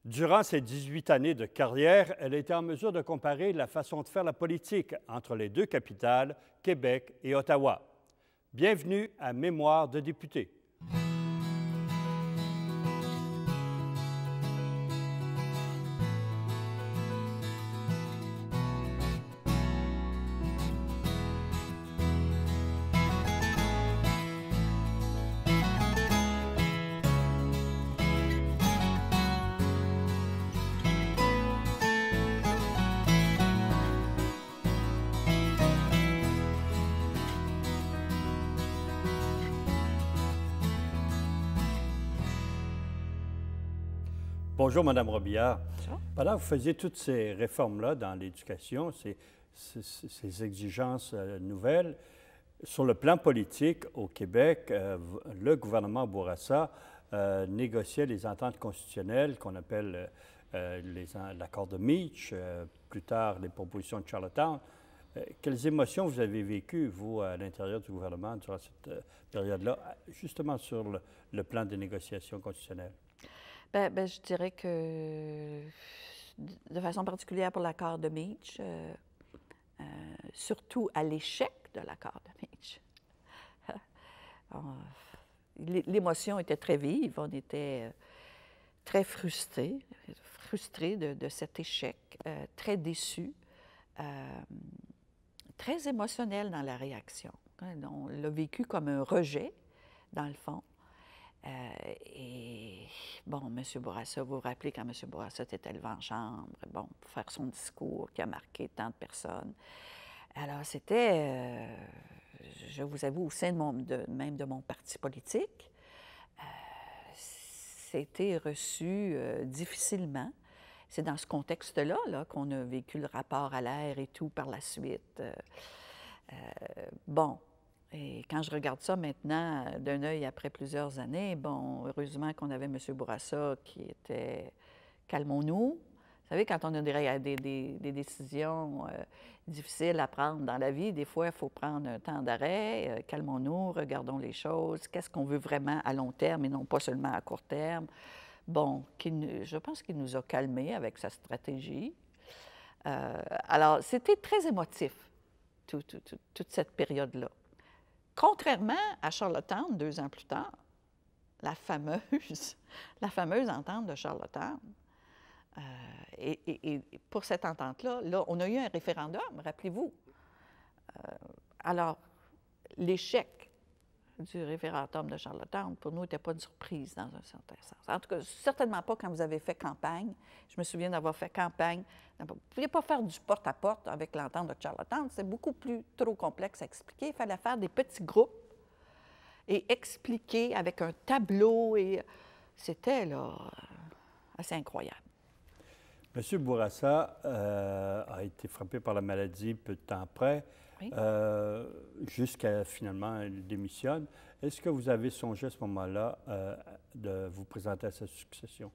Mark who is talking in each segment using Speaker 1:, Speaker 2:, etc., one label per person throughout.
Speaker 1: Durant ses 18 années de carrière, elle a été en mesure de comparer la façon de faire la politique entre les deux capitales, Québec et Ottawa. Bienvenue à Mémoire de député. Bonjour, Mme Robillard.
Speaker 2: Bonjour.
Speaker 1: Pendant que vous faisiez toutes ces réformes-là dans l'éducation, ces exigences nouvelles, sur le plan politique, au Québec, le gouvernement Bourassa négociait les ententes constitutionnelles qu'on appelle l'accord de Meach, plus tard les propositions de Charlottetown. Quelles émotions vous avez vécues, vous, à l'intérieur du gouvernement durant cette période-là, justement sur le plan des négociations constitutionnelles?
Speaker 2: Je dirais que, de façon particulière pour l'accord de Meach, surtout à l'échec de l'accord de Meach, l'émotion était très vive. On était très frustrés de cet échec, très déçus, très émotionnels dans la réaction. On l'a vécu comme un rejet, dans le fond. Et bon, M. Bourassa, vous vous rappelez quand M. Bourassa était élevé en chambre, bon, pour faire son discours qui a marqué tant de personnes. Alors, c'était, je vous avoue, au sein même de mon parti politique, c'était reçu difficilement. C'est dans ce contexte-là qu'on a vécu le rapport à l'air et tout par la suite. Bon. Et quand je regarde ça maintenant d'un œil après plusieurs années, bon, heureusement qu'on avait M. Bourassa qui était « calmons-nous ». Vous savez, quand on a des décisions difficiles à prendre dans la vie, des fois, il faut prendre un temps d'arrêt, calmons-nous, regardons les choses, qu'est-ce qu'on veut vraiment à long terme et non pas seulement à court terme. Bon, je pense qu'il nous a calmés avec sa stratégie. Alors, c'était très émotif, toute cette période-là. Contrairement à Charlottetown, 2 ans plus tard, la fameuse entente de Charlottetown. Et pour cette entente-là, on a eu un référendum, rappelez-vous. Alors, l'échec du référendum de Charlottetown, pour nous, n'était pas une surprise dans un certain sens. En tout cas, certainement pas quand vous avez fait campagne. Je me souviens d'avoir fait campagne. Vous ne pouviez pas faire du porte-à-porte avec l'entente de Charlottetown. C'est beaucoup trop complexe à expliquer. Il fallait faire des petits groupes et expliquer avec un tableau. Et c'était, là, assez incroyable.
Speaker 1: M. Bourassa a été frappé par la maladie peu de temps après. Oui. Jusqu'à finalement, il démissionne. Est-ce que vous avez songé à ce moment-là de vous présenter à sa succession?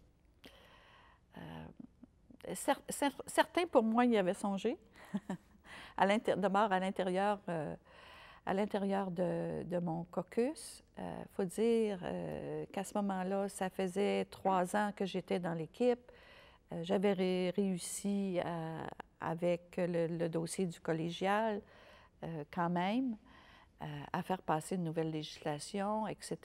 Speaker 2: Certains, pour moi, y avaient songé. D'abord, à l'intérieur de mon caucus. Il faut dire qu'à ce moment-là, ça faisait 3 ans que j'étais dans l'équipe. J'avais réussi avec le dossier du collégial, quand même, à faire passer une nouvelle législation, etc.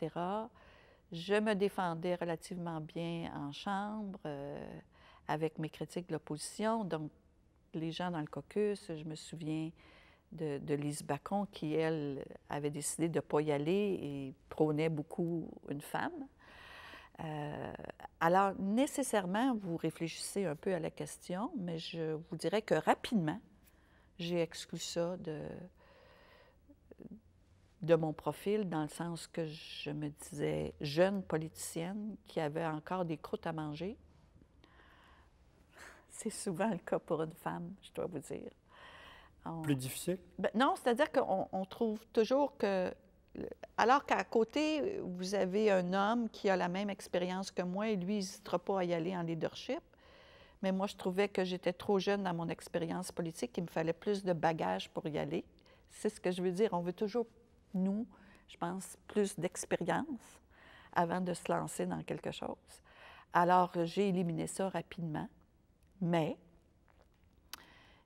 Speaker 2: Je me défendais relativement bien en chambre avec mes critiques de l'opposition. Donc, les gens dans le caucus, je me souviens de Lise Bacon qui, elle, avait décidé de ne pas y aller et prônait beaucoup une femme. Alors, nécessairement, vous réfléchissez un peu à la question, mais je vous dirais que rapidement, j'ai exclu ça de mon profil, dans le sens que je me disais jeune politicienne qui avait encore des croûtes à manger. C'est souvent le cas pour une femme, je dois vous dire.
Speaker 1: Plus difficile?
Speaker 2: Non, c'est-à-dire qu'on trouve toujours que... Alors qu'à côté, vous avez un homme qui a la même expérience que moi et lui, il n'hésitera pas à y aller en leadership. Mais moi, je trouvais que j'étais trop jeune dans mon expérience politique, qu'il me fallait plus de bagages pour y aller. C'est ce que je veux dire. On veut toujours, nous, je pense, plus d'expérience avant de se lancer dans quelque chose. Alors, j'ai éliminé ça rapidement, mais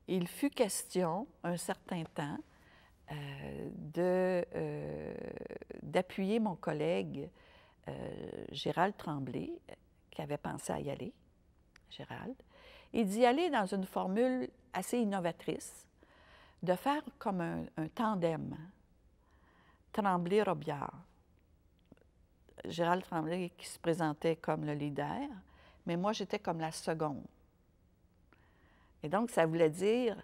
Speaker 2: il fut question, un certain temps, d'appuyer mon collègue Gérald Tremblay, qui avait pensé à y aller, Gérald, et d'y aller dans une formule assez innovatrice, de faire comme un tandem, Tremblay-Robillard. Gérald Tremblay qui se présentait comme le leader, mais moi, j'étais comme la seconde. Et donc, ça voulait dire,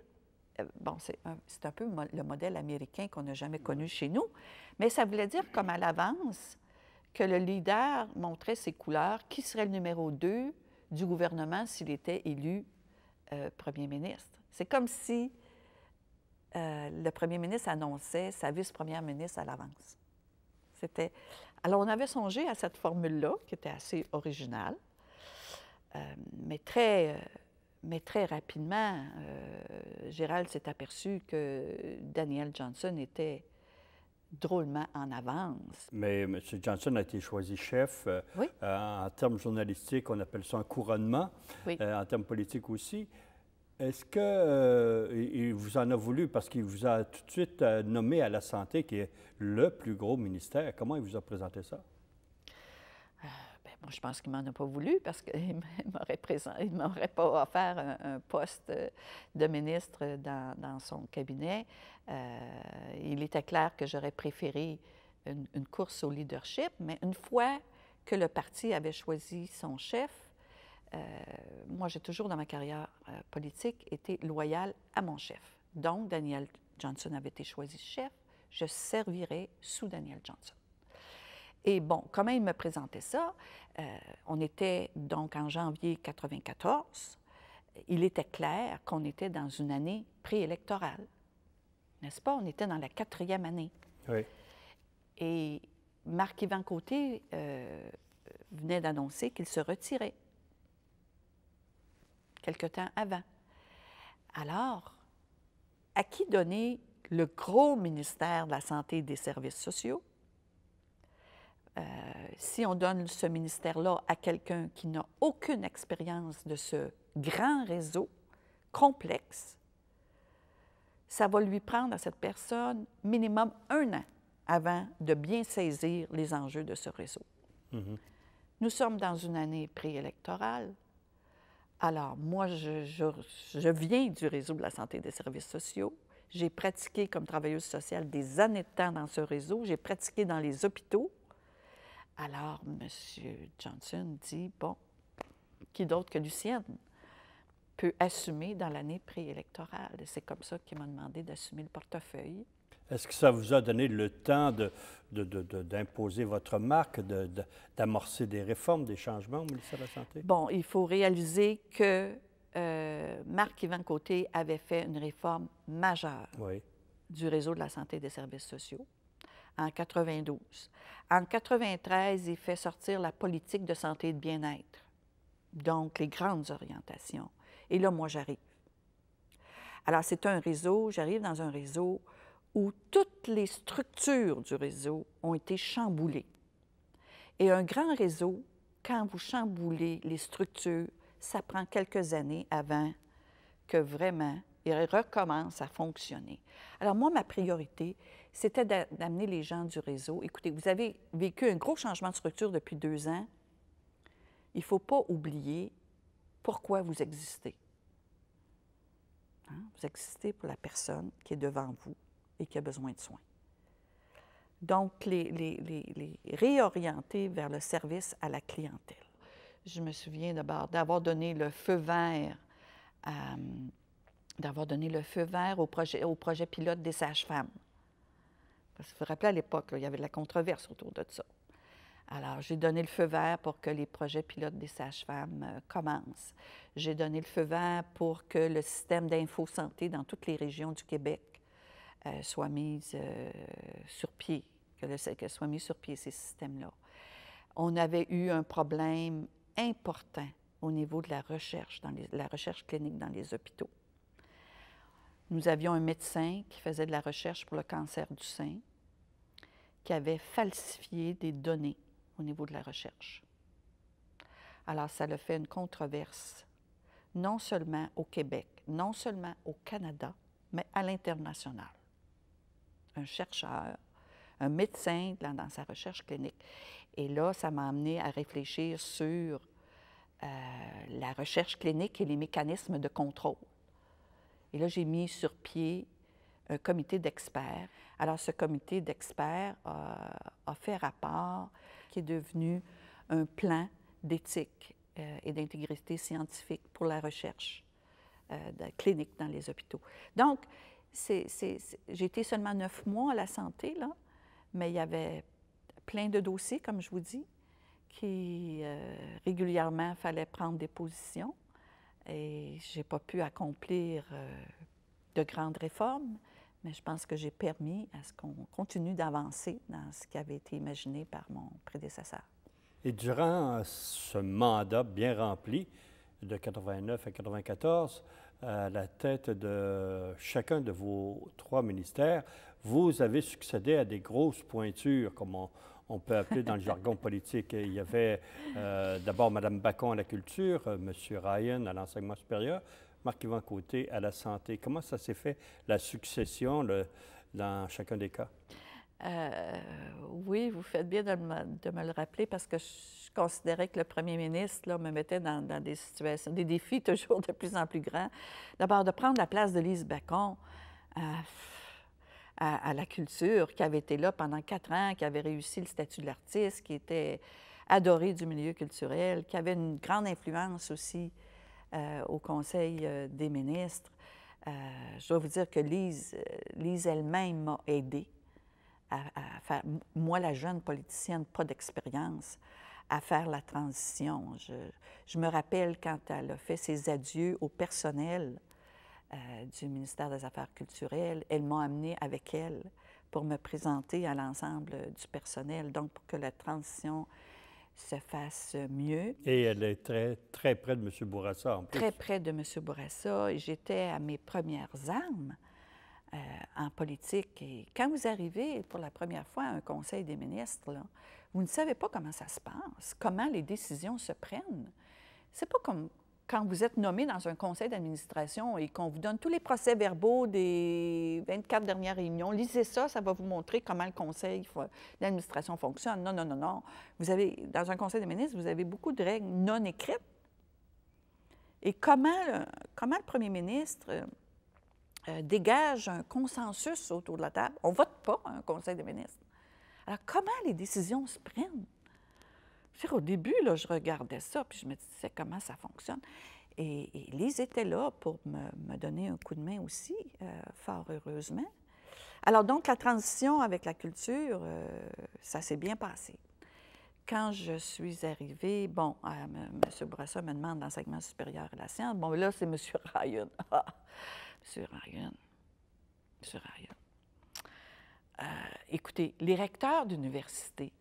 Speaker 2: bon, c'est un peu le modèle américain qu'on n'a jamais connu chez nous, mais ça voulait dire comme à l'avance que le leader montrait ses couleurs, qui serait le numéro 2 du gouvernement s'il était élu premier ministre. C'est comme si le premier ministre annonçait sa vice-première ministre à l'avance. C'était... Alors, on avait songé à cette formule-là, qui était assez originale, mais très rapidement, Gérald s'est aperçu que Daniel Johnson était drôlement en avance.
Speaker 1: Mais M. Johnson a été choisi chef.
Speaker 2: Oui.
Speaker 1: En termes journalistiques, on appelle ça un couronnement.
Speaker 2: Oui.
Speaker 1: En termes politiques aussi. Est-ce qu'il vous en a voulu parce qu'il vous a tout de suite nommé à la santé, qui est le plus gros ministère? Comment il vous a présenté ça?
Speaker 2: Moi, je pense qu'il ne m'en a pas voulu parce qu'il ne m'aurait pas offert un poste de ministre dans son cabinet. Il était clair que j'aurais préféré une course au leadership, mais une fois que le parti avait choisi son chef, moi, j'ai toujours, dans ma carrière politique, été loyale à mon chef. Donc, Daniel Johnson avait été choisi chef. Je servirais sous Daniel Johnson. Et bon, comment il me présentait ça? On était donc en janvier 1994. Il était clair qu'on était dans une année préélectorale. N'est-ce pas? On était dans la 4e année.
Speaker 1: Oui. Et
Speaker 2: Marc-Yvan Côté venait d'annoncer qu'il se retirait quelque temps avant. Alors, à qui donner le gros ministère de la Santé et des Services sociaux? Si on donne ce ministère-là à quelqu'un qui n'a aucune expérience de ce grand réseau complexe, ça va lui prendre à cette personne minimum 1 an avant de bien saisir les enjeux de ce réseau.
Speaker 1: Mm-hmm.
Speaker 2: Nous sommes dans une année préélectorale. Alors, moi, je viens du réseau de la santé et des services sociaux. J'ai pratiqué comme travailleuse sociale des années de temps dans ce réseau. J'ai pratiqué dans les hôpitaux. Alors, M. Johnson dit, bon, qui d'autre que Lucienne peut assumer dans l'année préélectorale? Et c'est comme ça qu'il m'a demandé d'assumer le portefeuille.
Speaker 1: Est-ce que ça vous a donné le temps d'imposer votre marque, d'amorcer des réformes, des changements au ministère de la Santé?
Speaker 2: Bon, il faut réaliser que Marc-Yvan Côté avait fait une réforme majeure du réseau de la santé et des services sociaux en 92. En 93, il fait sortir la politique de santé et de bien-être, donc les grandes orientations. Et là, moi, j'arrive. Alors, c'est un réseau, j'arrive dans un réseau où toutes les structures du réseau ont été chamboulées. Et un grand réseau, quand vous chamboulez les structures, ça prend quelques années avant que vraiment il recommence à fonctionner. Alors moi, ma priorité, c'était d'amener les gens du réseau. Écoutez, vous avez vécu un gros changement de structure depuis 2 ans. Il ne faut pas oublier pourquoi vous existez. Hein? Vous existez pour la personne qui est devant vous et qui a besoin de soins. Donc, les réorienter vers le service à la clientèle. Je me souviens d'abord d'avoir donné le feu vert au projet pilote des sages-femmes. Parce que vous vous rappelez, à l'époque, il y avait de la controverse autour de ça. Alors, j'ai donné le feu vert pour que les projets pilotes des sages-femmes commencent. J'ai donné le feu vert pour que le système d'info-santé dans toutes les régions du Québec soit mis sur pied, que soient mis sur pied ces systèmes-là. On avait eu un problème important au niveau de la recherche, la recherche clinique dans les hôpitaux. Nous avions un médecin qui faisait de la recherche pour le cancer du sein, qui avait falsifié des données au niveau de la recherche. Alors, ça a fait une controverse, non seulement au Québec, non seulement au Canada, mais à l'international. Un chercheur, un médecin dans sa recherche clinique. Et là, ça m'a amené à réfléchir sur la recherche clinique et les mécanismes de contrôle. Et là, j'ai mis sur pied un comité d'experts. Alors, ce comité d'experts a fait rapport qui est devenu un plan d'éthique et d'intégrité scientifique pour la recherche clinique dans les hôpitaux. Donc, j'ai été seulement 9 mois à la santé, là, mais il y avait plein de dossiers, comme je vous dis, qui régulièrement, il fallait prendre des positions. Et je n'ai pas pu accomplir de grandes réformes, mais je pense que j'ai permis à ce qu'on continue d'avancer dans ce qui avait été imaginé par mon prédécesseur.
Speaker 1: Et durant ce mandat bien rempli, de 89 à 94, à la tête de chacun de vos 3 ministères, vous avez succédé à des grosses pointures, comme on peut appeler dans le jargon politique. Il y avait d'abord Mme Bacon à la culture, M. Ryan à l'enseignement supérieur, Marc-Yvan Côté à la santé. Comment ça s'est fait, la succession dans chacun des cas?
Speaker 2: Oui, vous faites bien de me le rappeler parce que je considérais que le premier ministre là, me mettait dans des situations, des défis toujours de plus en plus grands. D'abord, de prendre la place de Lise Bacon à la culture, qui avait été là pendant 4 ans, qui avait réussi le statut de l'artiste, qui était adorée du milieu culturel, qui avait une grande influence aussi au Conseil des ministres. Je dois vous dire que Lise elle-même m'a aidée à faire, moi, la jeune politicienne, pas d'expérience, à faire la transition. Je me rappelle quand elle a fait ses adieux au personnel du ministère des Affaires culturelles, elle m'a amenée avec elle pour me présenter à l'ensemble du personnel, donc pour que la transition se fasse mieux.
Speaker 1: Et elle est très, très près de M. Bourassa, en plus.
Speaker 2: Très près de M. Bourassa, et j'étais à mes premières armes en politique. Et quand vous arrivez pour la première fois à un conseil des ministres, là, vous ne savez pas comment ça se passe, comment les décisions se prennent. C'est pas comme quand vous êtes nommé dans un conseil d'administration et qu'on vous donne tous les procès-verbaux des 24 dernières réunions. Lisez ça, ça va vous montrer comment le conseil d'administration fonctionne. Non, non, non, non. Vous avez, dans un conseil des ministres, vous avez beaucoup de règles non écrites. Et comment le premier ministre dégage un consensus autour de la table? On ne vote pas un conseil des ministres. Alors, comment les décisions se prennent? Au début, là, je regardais ça, puis je me disais comment ça fonctionne. Et Lise était là pour me donner un coup de main aussi, fort heureusement. Alors donc, la transition avec la culture, ça s'est bien passé. Quand je suis arrivée, bon, M. Bourassa me demande l'enseignement supérieur et la science. Bon, là, c'est M. Ryan. Ah, M. Ryan. M. Ryan. Écoutez, les recteurs d'université,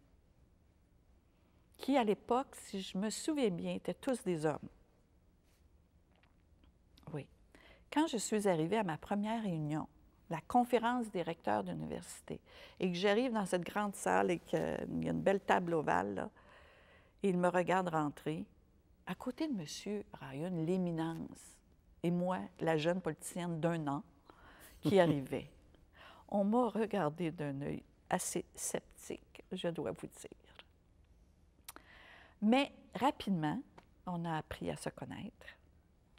Speaker 2: qui, à l'époque, si je me souviens bien, étaient tous des hommes. Oui. Quand je suis arrivée à ma première réunion, la conférence des recteurs d'université, et que j'arrive dans cette grande salle et qu'il y a une belle table ovale, là, et il me regarde rentrer, à côté de M. Ryan, l'éminence, et moi, la jeune politicienne d'1 an, qui arrivait. On m'a regardé d'un œil assez sceptique, je dois vous dire. Mais rapidement, on a appris à se connaître.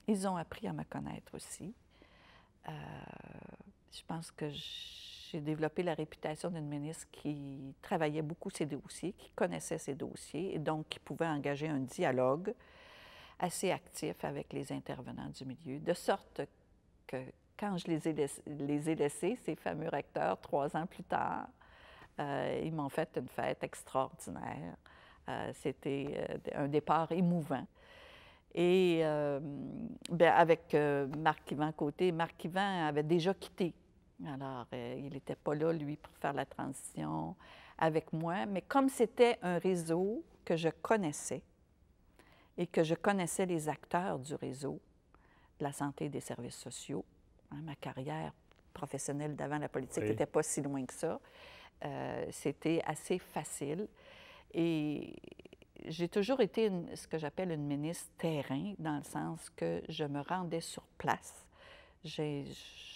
Speaker 2: Ils ont appris à me connaître aussi. Je pense que j'ai développé la réputation d'une ministre qui travaillait beaucoup ses dossiers, qui connaissait ses dossiers et donc qui pouvait engager un dialogue assez actif avec les intervenants du milieu, de sorte que quand je les ai laissés, ces fameux recteurs, 3 ans plus tard, ils m'ont fait une fête extraordinaire. C'était un départ émouvant. Et avec Marc-Yvan Côté, Marc-Yvan avait déjà quitté. Alors, il n'était pas là, lui, pour faire la transition avec moi. Mais comme c'était un réseau que je connaissais et que je connaissais les acteurs du réseau, de la santé et des services sociaux, hein, ma carrière professionnelle d'avant la politique n'était pas si loin que ça, c'était assez facile. Et j'ai toujours été ce que j'appelle une ministre terrain, dans le sens que je me rendais sur place. Je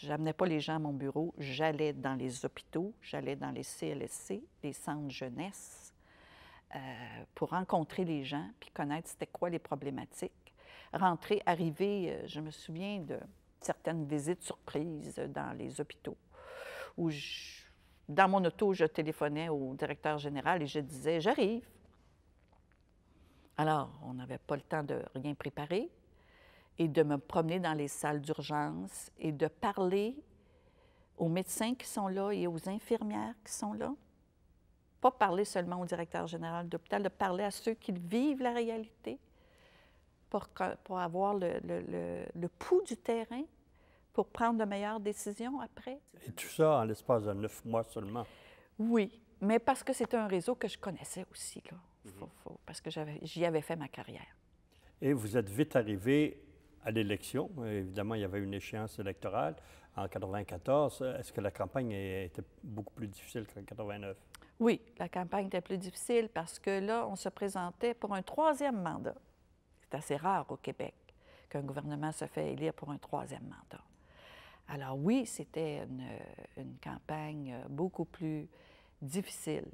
Speaker 2: n'amenais pas les gens à mon bureau, j'allais dans les hôpitaux, j'allais dans les CLSC, les centres jeunesse, pour rencontrer les gens, puis connaître c'était quoi les problématiques. Rentrer, arriver, je me souviens de certaines visites surprises dans les hôpitaux, où dans mon auto, je téléphonais au directeur général et je disais « J'arrive ». Alors, on n'avait pas le temps de rien préparer et de me promener dans les salles d'urgence et de parler aux médecins qui sont là et aux infirmières qui sont là. Pas parler seulement au directeur général d'hôpital, de parler à ceux qui vivent la réalité pour avoir le pouls du terrain, pour prendre de meilleures décisions après.
Speaker 1: Et tout ça en l'espace de 9 mois seulement.
Speaker 2: Oui, mais parce que c'était un réseau que je connaissais aussi, là. Parce que j'y avais fait ma carrière.
Speaker 1: Et vous êtes vite arrivé à l'élection. Évidemment, il y avait une échéance électorale en 1994. Est-ce que la campagne était beaucoup plus difficile qu'en 1989?
Speaker 2: Oui, la campagne était plus difficile parce que là, on se présentait pour un troisième mandat. C'est assez rare au Québec qu'un gouvernement se fait élire pour un troisième mandat. Alors oui, c'était une campagne beaucoup plus difficile.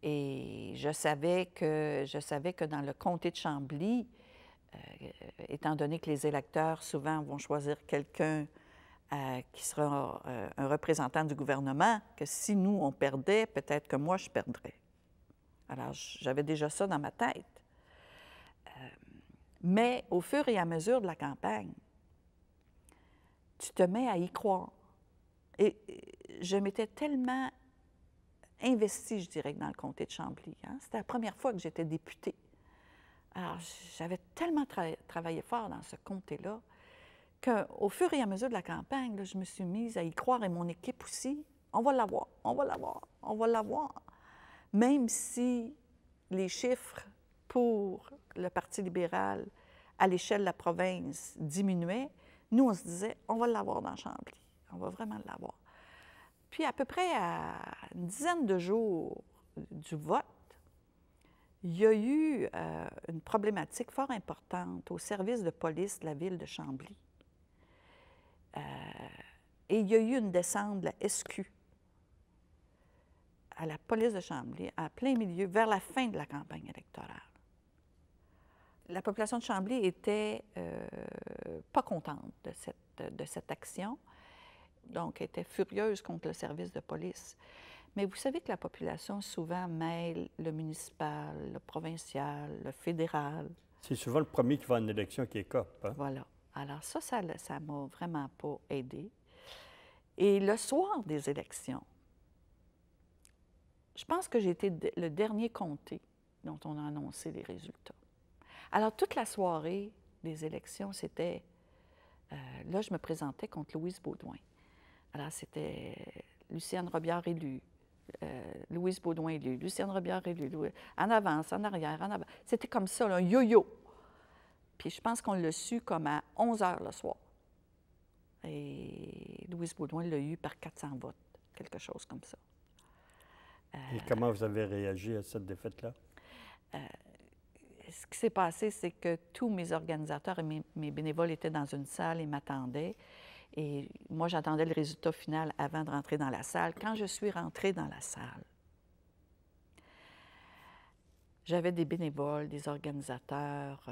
Speaker 2: Et je savais que dans le comté de Chambly, étant donné que les électeurs souvent vont choisir quelqu'un qui sera un représentant du gouvernement, que si nous, on perdait, peut-être que moi, je perdrais. Alors, j'avais déjà ça dans ma tête. Mais au fur et à mesure de la campagne, tu te mets à y croire. Et je m'étais tellement investie, je dirais, dans le comté de Chambly. Hein? C'était la première fois que j'étais députée. Alors, j'avais tellement travaillé fort dans ce comté-là qu'au fur et à mesure de la campagne, là, je me suis mise à y croire, et mon équipe aussi. On va l'avoir, on va l'avoir, on va l'avoir. Même si les chiffres pour le Parti libéral à l'échelle de la province diminuaient, nous, on se disait, on va l'avoir dans Chambly. On va vraiment l'avoir. Puis, à peu près à une dizaine de jours du vote, il y a eu une problématique fort importante au service de police de la ville de Chambly. Et il y a eu une descente de la SQ à la police de Chambly, à plein milieu, vers la fin de la campagne électorale. La population de Chambly était pas contente de cette action, donc était furieuse contre le service de police. Mais vous savez que la population souvent mêle le municipal, le provincial, le fédéral.
Speaker 1: C'est souvent le premier qui va en élection qui est cop. Hein?
Speaker 2: Voilà. Alors ça m'a vraiment pas aidée. Et le soir des élections, je pense que j'ai été le dernier comté dont on a annoncé les résultats. Alors, toute la soirée des élections, c'était... là, je me présentais contre Louise Baudouin. Alors, c'était Lucienne Robillard élue, Louise Baudouin élue, Lucienne Robillard élue, en avance, en arrière, en avant. C'était comme ça, là, un yo-yo. Puis je pense qu'on l'a su comme à 11 heures le soir. Et Louise Baudouin l'a eu par 400 votes, quelque chose comme ça.
Speaker 1: Et comment vous avez réagi à cette défaite-là?
Speaker 2: Ce qui s'est passé, c'est que tous mes organisateurs et mes bénévoles étaient dans une salle et m'attendaient. Et moi, j'attendais le résultat final avant de rentrer dans la salle. Quand je suis rentrée dans la salle, j'avais des bénévoles, des organisateurs,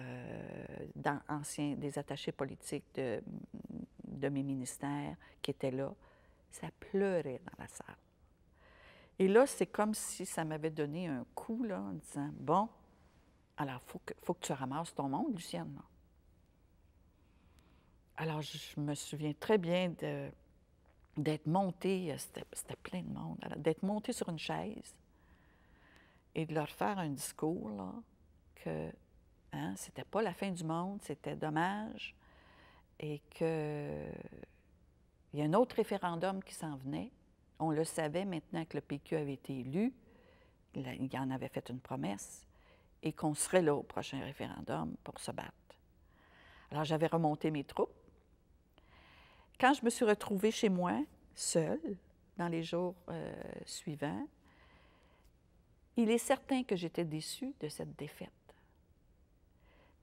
Speaker 2: anciens, des attachés politiques de mes ministères qui étaient là. Ça pleurait dans la salle. Et là, c'est comme si ça m'avait donné un coup, là, en disant, bon, alors, il faut que tu ramasses ton monde, Lucienne. Là. Alors, je me souviens très bien d'être montée, c'était plein de monde, d'être montée sur une chaise et de leur faire un discours, là, que hein, c'était pas la fin du monde, c'était dommage, et qu'il y a un autre référendum qui s'en venait. On le savait maintenant que le PQ avait été élu, il en avait fait une promesse, et qu'on serait là au prochain référendum pour se battre. Alors, j'avais remonté mes troupes. Quand je me suis retrouvée chez moi, seule, dans les jours suivants, Il est certain que j'étais déçue de cette défaite,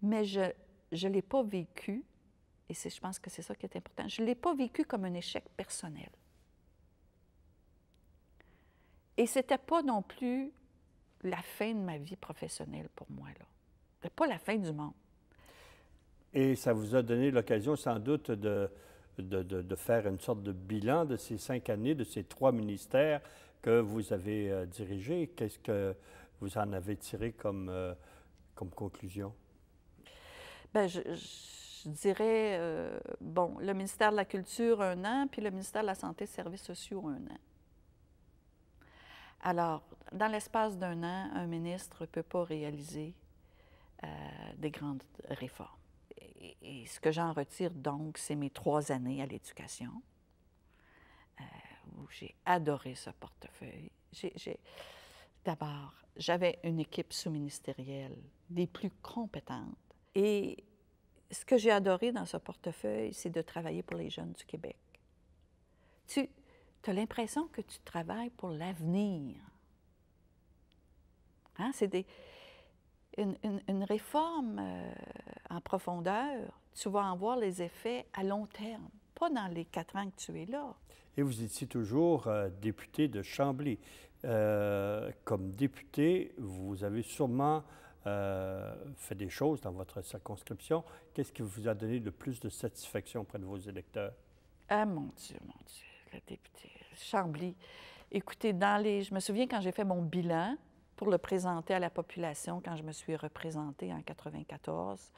Speaker 2: mais je ne l'ai pas vécu, et je pense que c'est ça qui est important, je ne l'ai pas vécu comme un échec personnel. Et ce n'était pas non plus la fin de ma vie professionnelle pour moi, là. Ce n'était pas la fin du monde.
Speaker 1: Et ça vous a donné l'occasion sans doute de faire une sorte de bilan de ces 5 années, de ces 3 ministères que vous avez dirigés. Qu'est-ce que vous en avez tiré comme conclusion?
Speaker 2: Bien, je dirais, bon, le ministère de la Culture, 1 an, puis le ministère de la Santé et des Services sociaux, 1 an. Alors, dans l'espace d'1 an, un ministre ne peut pas réaliser des grandes réformes. Et ce que j'en retire donc, c'est mes 3 années à l'éducation, où j'ai adoré ce portefeuille. D'abord, j'avais une équipe sous-ministérielle des plus compétentes. Et ce que j'ai adoré dans ce portefeuille, c'est de travailler pour les jeunes du Québec. Tu as l'impression que tu travailles pour l'avenir. Hein? C'est une réforme en profondeur, tu vas en voir les effets à long terme, pas dans les 4 ans que tu es là.
Speaker 1: Et vous étiez toujours député de Chambly. Comme député, vous avez sûrement fait des choses dans votre circonscription. Qu'est-ce qui vous a donné le plus de satisfaction auprès de vos électeurs?
Speaker 2: Ah, mon Dieu, le député. Chambly. Écoutez, je me souviens quand j'ai fait mon bilan pour le présenter à la population, quand je me suis représentée en 1994,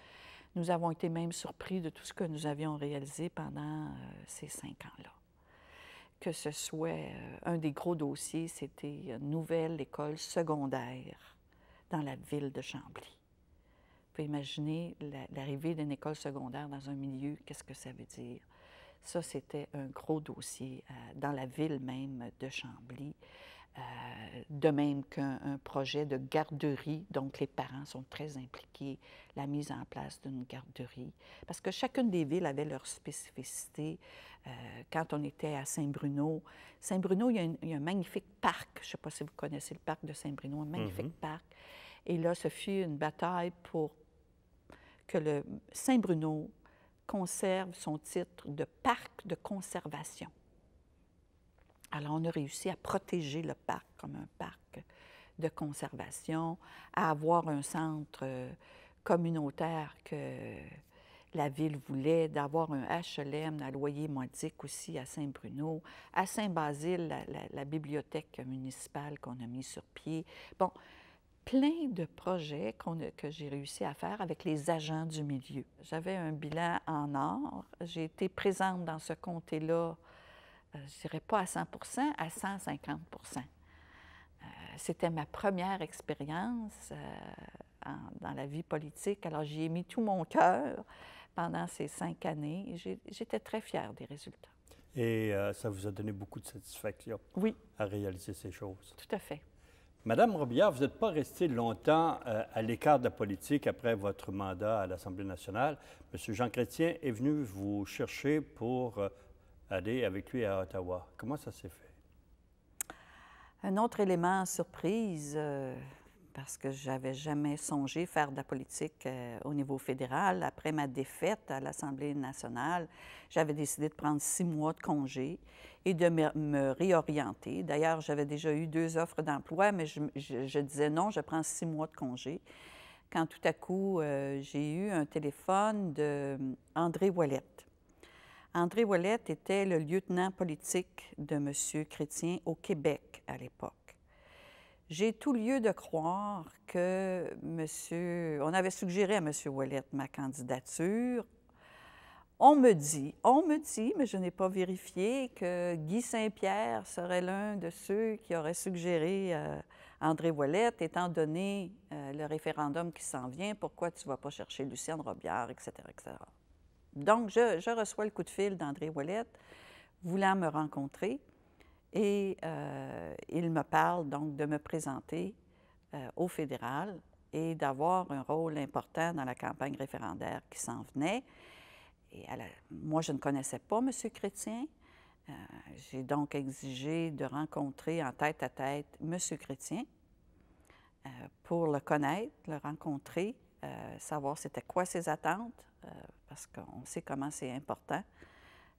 Speaker 2: nous avons été même surpris de tout ce que nous avions réalisé pendant ces 5 ans-là. Que ce soit un des gros dossiers, c'était une nouvelle école secondaire dans la ville de Chambly. Vous pouvez imaginer l'arrivée d'une école secondaire dans un milieu, qu'est-ce que ça veut dire? Ça, c'était un gros dossier dans la ville même de Chambly. De même qu'un projet de garderie, donc les parents sont très impliqués, la mise en place d'une garderie, parce que chacune des villes avait leur spécificité. Quand on était à Saint-Bruno, il y a un magnifique parc, je ne sais pas si vous connaissez le parc de Saint-Bruno, un magnifique parc, et là, ce fut une bataille pour que le Saint-Bruno conserve son titre de parc de conservation. Alors, on a réussi à protéger le parc comme un parc de conservation, à avoir un centre communautaire que la ville voulait, d'avoir un HLM à loyer modique aussi à Saint-Bruno, à Saint-Basile, la bibliothèque municipale qu'on a mis sur pied. Bon, plein de projets que j'ai réussi à faire avec les agents du milieu. J'avais un bilan en or. J'ai été présente dans ce comté-là, je ne dirais pas à 100 à 150 C'était ma première expérience dans la vie politique. Alors, j'y ai mis tout mon cœur pendant ces 5 années. J'étais très fière des résultats.
Speaker 1: Et ça vous a donné beaucoup de satisfaction
Speaker 2: Oui.
Speaker 1: À réaliser ces choses.
Speaker 2: Tout à fait.
Speaker 1: Madame Robillard, vous n'êtes pas restée longtemps à l'écart de la politique après votre mandat à l'Assemblée nationale. M. Jean Chrétien est venu vous chercher pour aller avec lui à Ottawa. Comment ça s'est fait?
Speaker 2: Un autre élément surprise, parce que je n'avais jamais songé faire de la politique au niveau fédéral. Après ma défaite à l'Assemblée nationale, j'avais décidé de prendre 6 mois de congé et de me réorienter. D'ailleurs, j'avais déjà eu 2 offres d'emploi, mais je disais non, je prends 6 mois de congé. Quand tout à coup, j'ai eu un téléphone d'André Ouellette. André Ouellette était le lieutenant politique de M. Chrétien au Québec à l'époque. J'ai tout lieu de croire que on avait suggéré à M. Ouellette ma candidature. On me dit, mais je n'ai pas vérifié, que Guy Saint-Pierre serait l'un de ceux qui auraient suggéré André Ouellette, étant donné le référendum qui s'en vient, pourquoi tu ne vas pas chercher Lucienne Robillard, etc., etc. Donc, je reçois le coup de fil d'André Ouellette, voulant me rencontrer, et il me parle donc de me présenter au fédéral et d'avoir un rôle important dans la campagne référendaire qui s'en venait. Et moi, je ne connaissais pas M. Chrétien. J'ai donc exigé de rencontrer en tête-à-tête M. Chrétien. pour le connaître, le rencontrer, savoir c'était quoi ses attentes, parce qu'on sait comment c'est important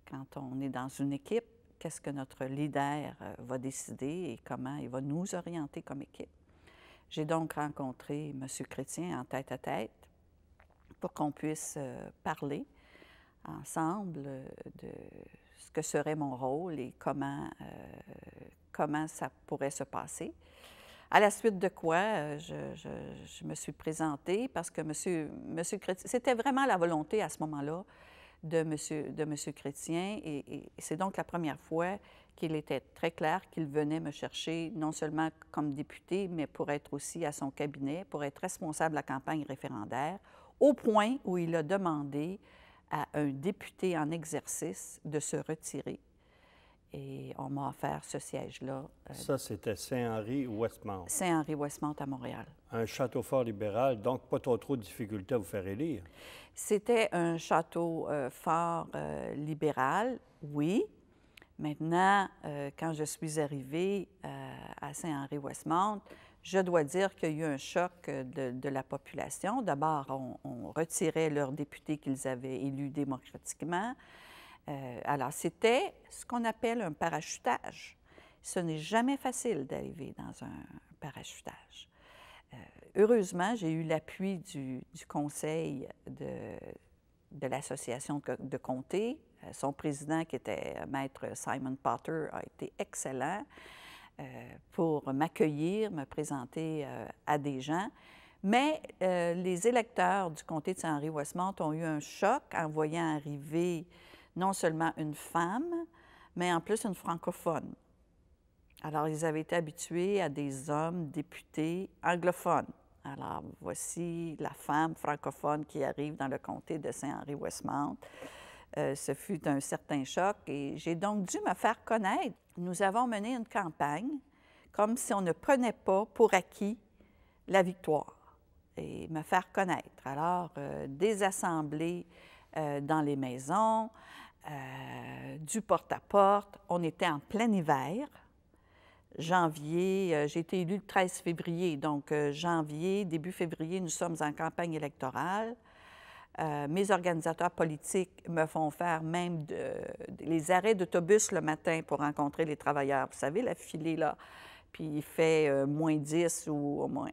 Speaker 2: quand on est dans une équipe, qu'est-ce que notre leader va décider et comment il va nous orienter comme équipe. J'ai donc rencontré M. Chrétien en tête-à-tête pour qu'on puisse parler ensemble de ce que serait mon rôle et comment ça pourrait se passer. À la suite de quoi, je me suis présentée parce que M. Chrétien, c'était vraiment la volonté à ce moment-là de M. Chrétien et c'est donc la première fois qu'il était très clair qu'il venait me chercher non seulement comme député, mais pour être aussi à son cabinet, pour être responsable de la campagne référendaire, au point où il a demandé à un député en exercice de se retirer. Et on m'a offert ce siège-là.
Speaker 1: Ça, c'était Saint-Henri-Westmount.
Speaker 2: Saint-Henri-Westmount à Montréal.
Speaker 1: Un château fort libéral, donc pas trop de difficultés à vous faire élire.
Speaker 2: C'était un château fort libéral, oui. Maintenant, quand je suis arrivée à Saint-Henri-Westmount, je dois dire qu'il y a eu un choc de la population. D'abord, on retirait leurs députés qu'ils avaient élus démocratiquement. Alors, c'était ce qu'on appelle un parachutage. Ce n'est jamais facile d'arriver dans un parachutage. Heureusement, j'ai eu l'appui du conseil de l'association de comté. Son président, qui était maître Simon Potter, a été excellent pour m'accueillir, me présenter à des gens. Mais les électeurs du comté de Saint-Henri-Westmount ont eu un choc en voyant arriver non seulement une femme, mais en plus une francophone. Alors, ils avaient été habitués à des hommes députés anglophones. Alors, voici la femme francophone qui arrive dans le comté de Saint-Henri-Westmount. Ce fut un certain choc et j'ai donc dû me faire connaître. Nous avons mené une campagne comme si on ne prenait pas pour acquis la victoire et me faire connaître. Alors, des assemblées dans les maisons, du porte-à-porte. On était en plein hiver. Janvier, j'ai été élue le 13 février, donc janvier, début février, nous sommes en campagne électorale. Mes organisateurs politiques me font faire même les arrêts d'autobus le matin pour rencontrer les travailleurs. Vous savez, la filée là, puis il fait moins 10 ou au moins...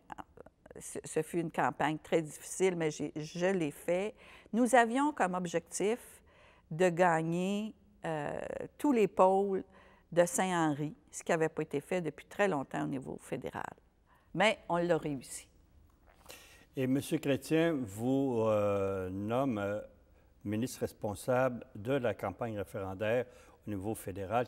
Speaker 2: Ce fut une campagne très difficile, mais je l'ai fait. Nous avions comme objectif de gagner tous les pôles de Saint-Henri, ce qui n'avait pas été fait depuis très longtemps au niveau fédéral. Mais on l'a réussi.
Speaker 1: Et M. Chrétien vous nomme ministre responsable de la campagne référendaire au niveau fédéral.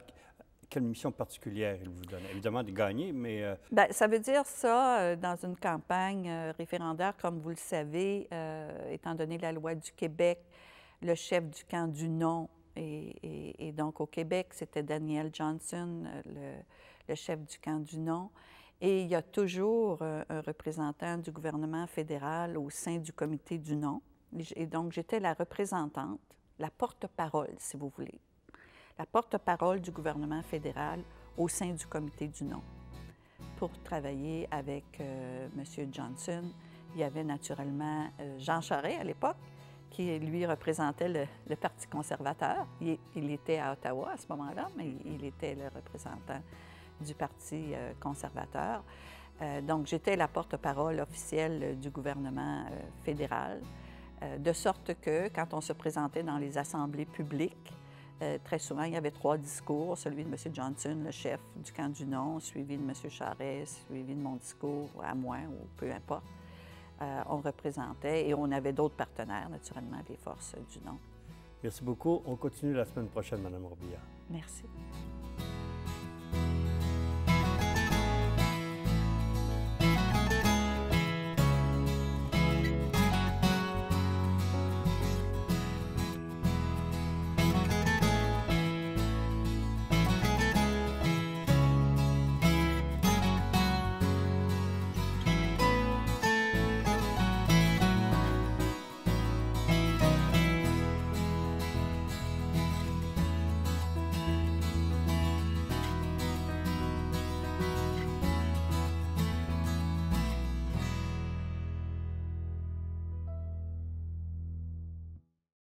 Speaker 1: Quelle mission particulière il vous donne? Évidemment, de gagner, mais...
Speaker 2: Bien, ça veut dire ça, dans une campagne référendaire, comme vous le savez, étant donné la loi du Québec, le chef du camp du non, et donc au Québec, c'était Daniel Johnson, le chef du camp du non. Et il y a toujours un représentant du gouvernement fédéral au sein du comité du non. Et donc, j'étais la représentante, la porte-parole, si vous voulez, la porte-parole du gouvernement fédéral au sein du comité du non. Pour travailler avec M. Johnson, il y avait naturellement Jean Charest à l'époque, qui, lui, représentait le Parti conservateur. Il était à Ottawa à ce moment-là, mais il était le représentant du Parti conservateur. Donc, j'étais la porte-parole officielle du gouvernement fédéral, de sorte que, quand on se présentait dans les assemblées publiques, très souvent, il y avait 3 discours, celui de M. Johnson, le chef du camp du non, suivi de M. Charest, suivi de mon discours à moi, ou peu importe. On représentait et on avait d'autres partenaires, naturellement, les forces du non.
Speaker 1: Merci beaucoup. On continue la semaine prochaine, Mme Robillard.
Speaker 2: Merci.